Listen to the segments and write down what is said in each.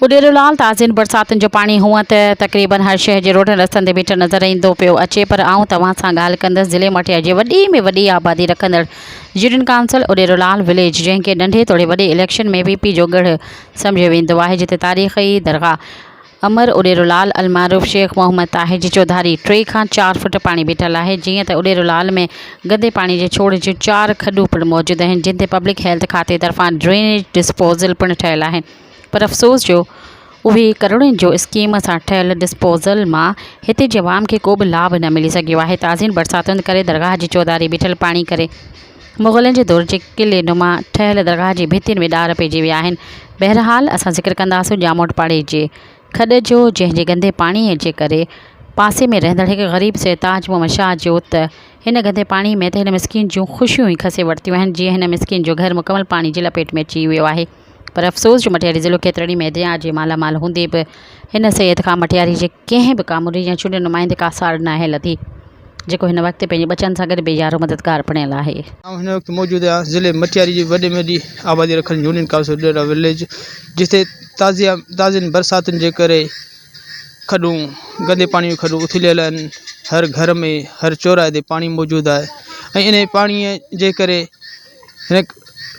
उॾेरोलाल ताज़ियुनि बरसातुनि जो पाणी हूअं त तक़रीबन हर शहर जे रोडनि रस्तनि ते बीठल नज़र ईंदो पियो अचे, पर आउं तव्हां सां ॻाल्हि कंदसि ज़िले मटिया जे वॾी में वॾी आबादी रखंदड़ यूनियन काउंसिल उॾेरोलाल विलेज, जंहिंखे नंढे तोड़े वॾे इलेक्शन में बी पी जो गढ़ सम्झियो वेंदो आहे, जिते तारीख़ी दरगाह अमर उॾेरोलाल अलमारूफ़ शेख मोहम्मद ताहिर जी चौधारी 3 खां 4 फुट पाणी बीठल आहे। जीअं त उॾेरोलाल में गंदे पाणी जे छोड़ जूं 4 खॾूं पिणु मौजूदु आहिनि, जिन ते पब्लिक हेल्थ खाते तरफ़ां ड्रेनेज डिस्पोज़ल पिणु ठहियल आहिनि, पर अफ़सोस जो उहे करोड़नि जो स्कीम सां ठहियल डिस्पोज़ल मां हिते जे अवाम खे को बि लाभ न मिली सघियो आहे। ताज़ियुनि बरसातुनि करे दरगाह जी चौधारी बीठल पाणी करे मुग़लनि जे दौर जे किले नुमा ठहियल दरगाह जी भितियुनि में ॾार पइजी विया आहिनि। बहरहाल असां ज़िक्र कंदासीं ॼामोट पाड़े जे खॾ जो, जंहिंजे गंदे पाणीअ जे करे पासे में रहंदड़ हिकु ग़रीब सरताज मोहम्मद शाह जो त हिन गंदे पाणी में त हिन मिस्किन जूं ख़ुशियूं ई खसे वरितियूं आहिनि, जीअं हिन मिस्किन जो घर मुकमल पाणी जी लपेट में अची वियो आहे। पर अफ़सोस जो मटियारी ज़िलो केतिरनि ई मैदिया जे मालामाल हूंदे बि हिन सैद खां मटियारी जे कंहिं बि कामूरी या चूंडियल नुमाइंदे का सार न आहे लथी, जेको हिन वक़्तु पंहिंजे बचनि सां गॾु बेयारो मददगार बणियल आहे। हिन वक़्तु मौजूदु आहे ज़िले मटियारी जी वॾे में वॾी आबादी रखल यूनियन काउंसिल उॾेरोलाल विलेज, जिते ताज़ियुनि बरसातुनि जे करे खॾूं, गंदे पाणी जूं खॾूं उथलियल आहिनि। हर घर में हर चौराहे ते पाणी मौजूदु आहे ऐं इन पाणीअ जे करे हिन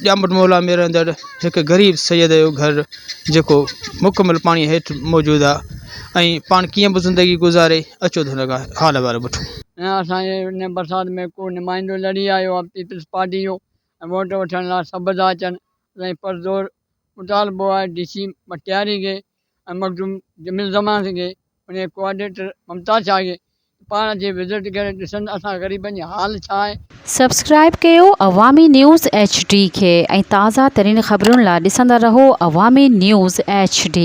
ॼामोट मोहल्ला में रहंदड़ हिकु ग़रीब सैयद जो घर जेको मुकमल पाणी हेठि मौजूदु आहे ऐं पाण कीअं बि ज़िंदगी गुज़ारे अचो त हुन खां हाल वार वठूं। ऐं असांजे हिन बरसाति में को नुमाइंदो लड़ी आयो आहे पीपल्स पार्टी जो, ऐं वोट वठण लाइ सभु था अचनि। असांजी परज़ोर मुतालबो आहे DC मटियारी खे ऐं मखदूम जमील ज़मान खे, उन कोऑर्डिनेटर मुमताज़ शाह खे पाण अची विज़िट करे ॾिसनि असां ग़रीबनि जी हाल छा आहे। सब्सक्राइब कयो अवामी न्यूज़ HD खे ऐं ताज़ा तरीन ख़बरुनि लाइ ॾिसंदा रहो अवामी न्यूज़ HD।